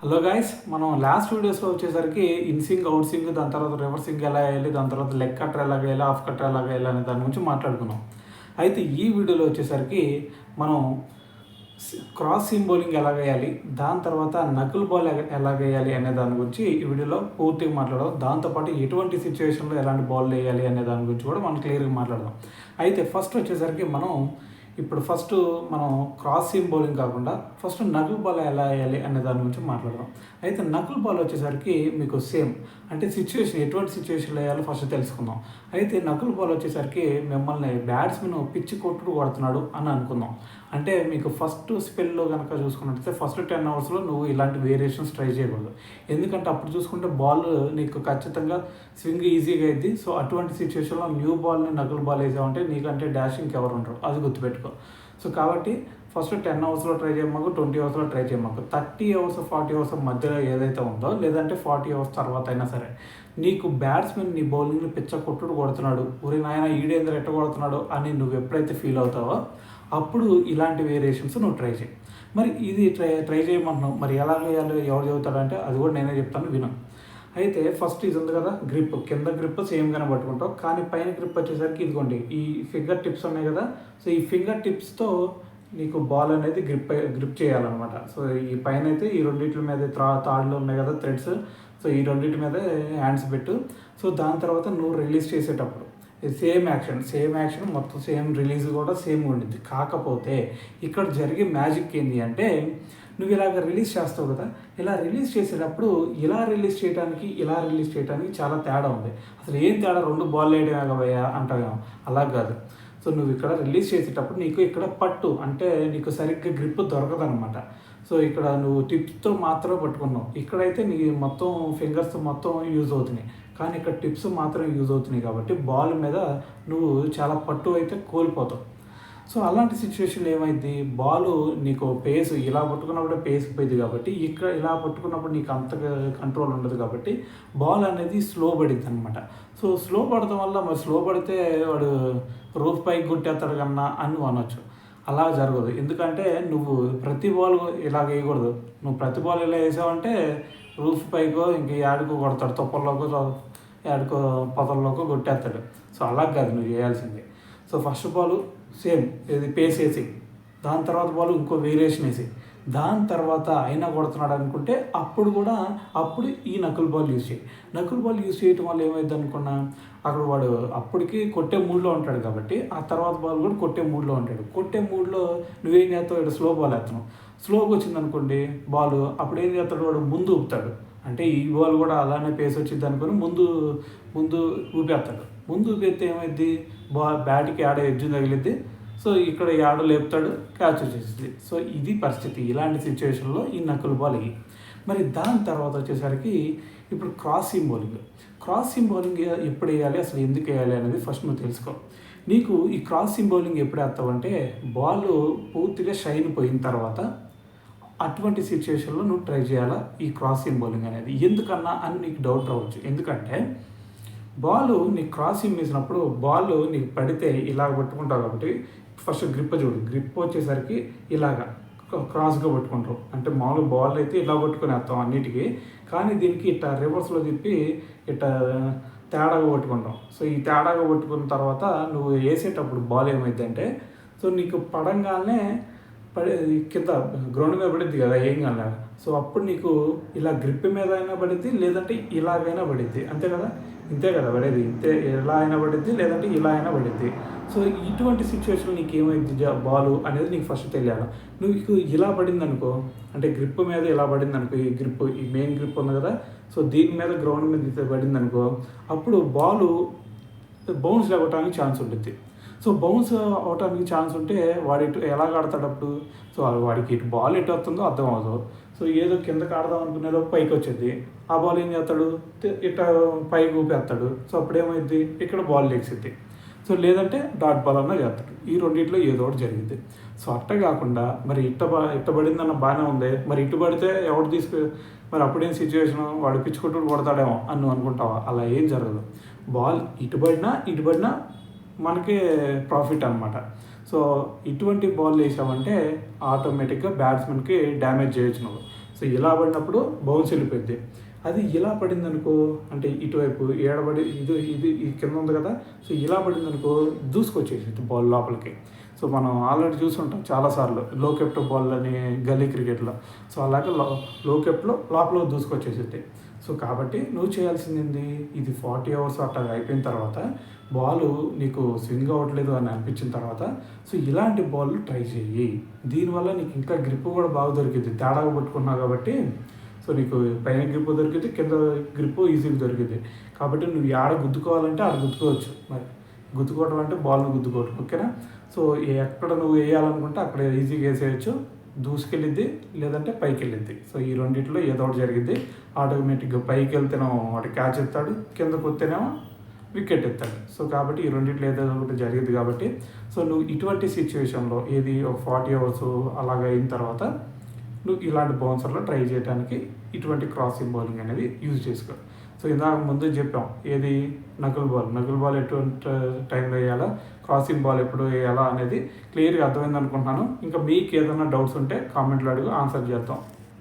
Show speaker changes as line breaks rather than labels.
Hello guys, మనం last వీడియోస్లో వచ్చేసరికి ఇన్సింగ్ అవుట్ సింగ్, దాని తర్వాత రివర్సింగ్ ఎలా వేయాలి, దాని తర్వాత లెగ్ కట్టర్ ఎలా వేయాలి, హాఫ్ కట్టర్ ఎలా వేయాలి అనే దాని గురించి మాట్లాడుకున్నాం. అయితే ఈ వీడియోలో వచ్చేసరికి మనం క్రాస్ సీమ్ బౌలింగ్ ఎలా వేయాలి, దాని తర్వాత నకుల్ బాల్ ఎలా వేయాలి అనే దాని గురించి ఈ వీడియోలో పూర్తిగా మాట్లాడదాం. దాంతోపాటు ఎటువంటి సిచ్యువేషన్లో ఎలాంటి బాల్ వేయాలి అనే దాని గురించి కూడా మనం క్లియర్గా మాట్లాడదాం. అయితే ఫస్ట్ వచ్చేసరికి మనం క్రాస్ సీమ్ బౌలింగ్ కాకుండా ఫస్ట్ నకుల్ బాల్ ఎలా వేయాలి అనే దాని గురించి మాట్లాడదాం. అయితే నకుల్ బాల్ వచ్చేసరికి మీకు సేమ్ అంటే ఎటువంటి సిచ్యువేషన్లో వేయాలో ఫస్ట్ తెలుసుకుందాం. అయితే నకుల్ బాల్ వచ్చేసరికి మిమ్మల్ని బ్యాట్స్మెన్ పిచ్చి కొట్టుడు కొడుతున్నాడు అని అనుకుందాం. అంటే మీకు ఫస్ట్ స్పెల్లో కనుక చూసుకున్నట్లయితే ఫస్ట్ 10 అవర్స్లో నువ్వు ఇలాంటి వేరియేషన్స్ ట్రై చేయకూడదు. ఎందుకంటే అప్పుడు చూసుకుంటే బాల్ నీకు ఖచ్చితంగా స్వింగ్ ఈజీగా అయింది. సో అటువంటి సిచ్యువేషన్లో న్యూ బాల్ని నకుల్ బాల్ వేసామంటే నీకంటే డాషింగ్కి ఎవరు ఉండరు, అది గుర్తుపెట్టుకో. సో కాబట్టి ఫస్ట్ 10 అవర్స్లో ట్రై చేయమాకు, 20 అవర్స్లో ట్రై చేయమాకు. 30 అవర్స్ 40 అవర్స్ మధ్యలో ఏదైతే ఉందో, లేదంటే 40 అవర్స్ తర్వాత అయినా సరే నీకు బ్యాట్స్మెన్ నీ బౌలింగ్ని పిచ్చ కొట్టుడు కొడుతున్నాడు, ఊరి నాయన ఈడేంద్ర ఎట్ట కొడుతున్నాడు అని నువ్వు ఎప్పుడైతే ఫీల్ అవుతావో అప్పుడు ఇలాంటి వేరియేషన్స్ నువ్వు ట్రై చేయి. మరి ఇది ట్రై చేయమంటున్నావు, మరి ఎలా వేయాలో ఎవరు చెబుతాడంటే అది కూడా నేనే చెప్తాను, విను. అయితే ఫస్ట్ ఇది ఉంది కదా గ్రిప్, కింద గ్రిప్ సేమ్గానే పట్టుకుంటావు, కానీ పైన గ్రిప్ వచ్చేసరికి ఇదిగోండి ఈ ఫింగర్ టిప్స్ ఉన్నాయి కదా. సో ఈ ఫింగర్ టిప్స్తో నీకు బాల్ అనేది గ్రిప్ చేయాలన్నమాట. సో ఈ పైన అయితే ఈ రెండింటి మీద తాడులు ఉన్నాయి కదా థ్రెడ్స్, సో ఈ రెండింటి మీద హ్యాండ్స్ పెట్టు. సో దాని తర్వాత నువ్వు రిలీజ్ చేసేటప్పుడు సేమ్ యాక్షన్ మొత్తం సేమ్, రిలీజ్ కూడా సేమ్ ఉండింది. కాకపోతే ఇక్కడ జరిగే మ్యాజిక్ ఏంటి అంటే నువ్వు ఇలాగ రిలీజ్ చేస్తావు కదా, ఇలా రిలీజ్ చేసేటప్పుడు ఇలా రిలీజ్ చేయడానికి చాలా తేడా ఉంది. అసలు ఏం తేడా, 2 బాల్ వేయడమే అంటావేమో, అలా కాదు. సో నువ్వు ఇక్కడ రిలీజ్ చేసేటప్పుడు నీకు ఇక్కడ పట్టు అంటే నీకు సరిగ్గా గ్రిప్ దొరకదనమాట. సో ఇక్కడ నువ్వు టిప్స్తో మాత్రమే పట్టుకున్నావు, ఇక్కడైతే నీ మొత్తం ఫింగర్స్ మొత్తం యూజ్ అవుతున్నాయి, కానీ ఇక్కడ టిప్స్ మాత్రం యూజ్ అవుతున్నాయి. కాబట్టి బాల్ మీద నువ్వు చాలా పట్టు అయితే కోల్పోతావు. సో అలాంటి సిచ్యువేషన్లో ఏమైంది, బాల్ నీకు పేస్ ఇలా పట్టుకున్నప్పుడే పేస్ పోయింది, కాబట్టి ఇక్కడ ఇలా పట్టుకున్నప్పుడు నీకు అంత కంట్రోల్ ఉండదు, కాబట్టి బాల్ అనేది స్లో పడింది అనమాట. సో స్లో పడటం వల్ల మరి స్లో పడితే వాడు రూఫ్ పైకి కొట్టేస్తాడు కన్నా అని అనొచ్చు. అలా జరగదు, ఎందుకంటే నువ్వు ప్రతి బాల్ ఇలా వేయకూడదు. నువ్వు ప్రతి బాల్ ఇలా వేసావంటే రూఫ్ పైకో ఇంక యాడికో కొడతాడు, తొప్పల్లోకో యాడికో పొదల్లోకో కొట్టేస్తాడు. సో అలా కాదు నువ్వు చేయాల్సింది. సో ఫస్ట్ బాల్ సేమ్ ఇది పేస్ వేసి, దాని తర్వాత బాల్ ఇంకో వేరియేషన్ వేసి, దాని తర్వాత అయినా కొడుతున్నాడు అనుకుంటే అప్పుడు ఈ నకుల్ బాల్ యూజ్ చేయి. నకుల్ బాల్ యూజ్ చేయటం వల్ల ఏమైంది అనుకున్నా, అక్కడ వాడు అప్పటికి కొట్టే మూడ్లో ఉంటాడు, కాబట్టి ఆ తర్వాత బాల్ కూడా కొట్టే మూడ్లో ఉంటాడు. కొట్టే మూడ్లో నువ్వేం చేస్తావు, ఇక్కడ స్లో బాల్ వేస్తున్నావు, స్లోగా వచ్చింది అనుకోండి బాల్, అప్పుడు ఏం చేస్తాడు వాడు ముందు ఊపుతాడు. అంటే ఈ బాల్ కూడా అలానే పేస్ వచ్చింది అనుకొని ముందు ఊపేస్తాడు. ముందు ఊపేస్తే ఏమైంది, బ్యాట్కి ఆడ ఎడ్జ్ తగిలిద్ది. సో ఇక్కడ ఆడ లేపుతాడు, క్యాచ్ వచ్చేసింది. సో ఇది పరిస్థితి. ఇలాంటి సిచ్యువేషన్లో ఈ నకుల్ బాల్ అయ్యి, మరి దాని తర్వాత వచ్చేసరికి ఇప్పుడు క్రాస్ సీమ్ బౌలింగ్ ఎప్పుడు వేయాలి, అసలు ఎందుకు వేయాలి అనేది ఫస్ట్ నువ్వు తెలుసుకో. నీకు ఈ క్రాస్ సీమ్ బౌలింగ్ ఎప్పుడు వేస్తావంటే బాల్ పూర్తిగా షైన్ పోయిన తర్వాత అటువంటి సిచ్యువేషన్లో నువ్వు ట్రై చేయాలా ఈ క్రాస్ సీమ్ బౌలింగ్ అనేది. ఎందుకన్నా అని నీకు డౌట్ రావచ్చు, ఎందుకంటే బాల్ నీకు క్రాస్ సీమ్ వేసినప్పుడు బాల్ నీకు పడితే ఇలాగ పట్టుకుంటావు, కాబట్టి ఫస్ట్ గ్రిప్ చూడు. గ్రిప్ వచ్చేసరికి ఇలాగా క్రాస్గా పట్టుకుంటావు, అంటే మామూలు బాల్ అయితే ఇలా పట్టుకుని వేస్తాం అన్నిటికీ, కానీ దీనికి ఇట్లా రివర్స్లో తిప్పి ఇట్లా తేడాగా పట్టుకుంటాం. సో ఈ తేడాగా పట్టుకున్న తర్వాత నువ్వు వేసేటప్పుడు బాల్ ఏమైందంటే, సో నీకు పడంగానే కింద గ్రౌండ్ మీద పడిద్ది కదా ఏం కాలే. సో అప్పుడు నీకు ఇలా గ్రిప్ మీద అయినా పడిద్ది, లేదంటే ఇలాగైనా పడిద్ది, ఇంతే కదా పడేది, ఇలా అయినా పడిద్ది, లేదంటే ఇలా అయినా పడిద్ది. సో ఇటువంటి సిచ్యువేషన్ నీకు ఏమైంది బాల్ అనేది నీకు ఫస్ట్ తెలియాలి. నువ్వు ఇలా పడింది అనుకో, అంటే గ్రిప్ మీద ఇలా పడింది అనుకో, ఈ మెయిన్ గ్రిప్ ఉంది కదా, సో దీని మీద గ్రౌండ్ మీద పడింది అనుకో, అప్పుడు బాల్ బౌన్స్ అవ్వటానికి ఛాన్స్ ఉంటుంది. సో బౌన్స్ అవటానికి ఛాన్స్ ఉంటే వాడు ఇటు ఎలా ఆడతాడు అప్పుడు, సో వాడికి ఇటు బాల్ ఎటు వస్తుందో అర్థం అవ్వదు. సో ఏదో కిందకి ఆడదాం అనుకునేదో పైకి వచ్చేది, ఆ బాల్ ఏం చేస్తాడు ఇట్లా పైకి ఊపేస్తాడు. సో అప్పుడు ఏమైంది, ఇక్కడ బాల్ లేచిద్ది. సో లేదంటే డాట్ బాల్ అన్నా చేస్తాడు. ఈ రెండింటిలో ఏదో ఒకటి జరిగింది. సో అట్ట కాకుండా మరి ఇట్ట పడిందన్న బాగానే ఉంది, మరి ఇటు పడితే ఎవడు మరి అప్పుడేం సిచ్యువేషన్, వాడు పిచ్చుకొట్టుడు కొడతాడేమో అని నువ్వు అనుకుంటావా, అలా ఏం జరగదు. బాల్ ఇటు పడినా మనకే ప్రాఫిట్ అనమాట. సో ఇటువంటి బాల్ వేసామంటే ఆటోమేటిక్గా బ్యాట్స్మెన్కి డ్యామేజ్ చేయొచ్చు నువ్వు. సో ఇలా పడినప్పుడు బౌన్స్ వెళ్ళిపోద్ది. అది ఇలా పడింది అనుకో, అంటే ఇటువైపు ఏడబడి ఇది కింద ఉంది కదా, సో ఇలా పడింది అనుకో దూసుకొచ్చేసింది బాల్ లోపలికి. సో మనం ఆల్రెడీ చూసుంటాం చాలాసార్లు లో కెప్ట్ బాల్ అని గల్లీ క్రికెట్లో. సో అలాగే లో కెప్ట్లో లోపల దూసుకొచ్చేసింది. సో కాబట్టి నువ్వు చేయాల్సింది ఏంది, ఇది 40 అవర్స్ అట్లా అయిపోయిన తర్వాత బాల్ నీకు స్వింగ్ అవ్వట్లేదు అని అనిపించిన తర్వాత సో ఇలాంటి బాల్ ట్రై చేయి. దీనివల్ల నీకు ఇంకా గ్రిప్ కూడా బాగా దొరికింది, తేడాగా పట్టుకున్నావు కాబట్టి. సో నీకు పైన గ్రిప్ దొరికింది, కింద గ్రిప్ ఈజీగా దొరికింది. కాబట్టి నువ్వు ఆడ గుద్దుకోవాలంటే ఆడ గుద్దుకోవచ్చు. మరి గుద్దుకోవడం అంటే బాల్ను గుద్దుకోవడం, ఓకేనా. సో ఎక్కడ నువ్వు వేయాలనుకుంటే అక్కడ ఈజీగా వేసేయచ్చు, దూసుకెళ్ళిద్ది లేదంటే పైకి వెళ్ళిద్ది. సో ఈ రెండింటిలో ఏదో ఒకటి జరిగిద్ది. ఆటోమేటిక్గా పైకి వెళ్తేనేమో వాడు క్యాచ్ ఎత్తాడు, కిందకు వస్తేనేమో వికెట్ ఎత్తాడు. సో కాబట్టి ఈ రెండింటిలో ఏదో ఒకటి జరిగింది. కాబట్టి సో నువ్వు ఇటువంటి సిచ్యువేషన్లో ఏది ఒక 40 అవర్స్ అలాగ అయిన తర్వాత నువ్వు ఇలాంటి బౌన్సర్లో ట్రై చేయడానికి ఇటువంటి క్రాసింగ్ బౌలింగ్ అనేది యూజ్ చేసుకో. సో ఇందాక ముందు చెప్పాం ఏది నకుల్ బాల్ ఎటువంటి టైంలో వేయాలా, క్రాసింగ్ బాల్ ఎప్పుడు వేయాలా అనేది క్లియర్గా అర్థమైంది అనుకుంటున్నాను. ఇంకా మీకు ఏదైనా డౌట్స్ ఉంటే కామెంట్లో అడుగు, ఆన్సర్ చేద్దాం.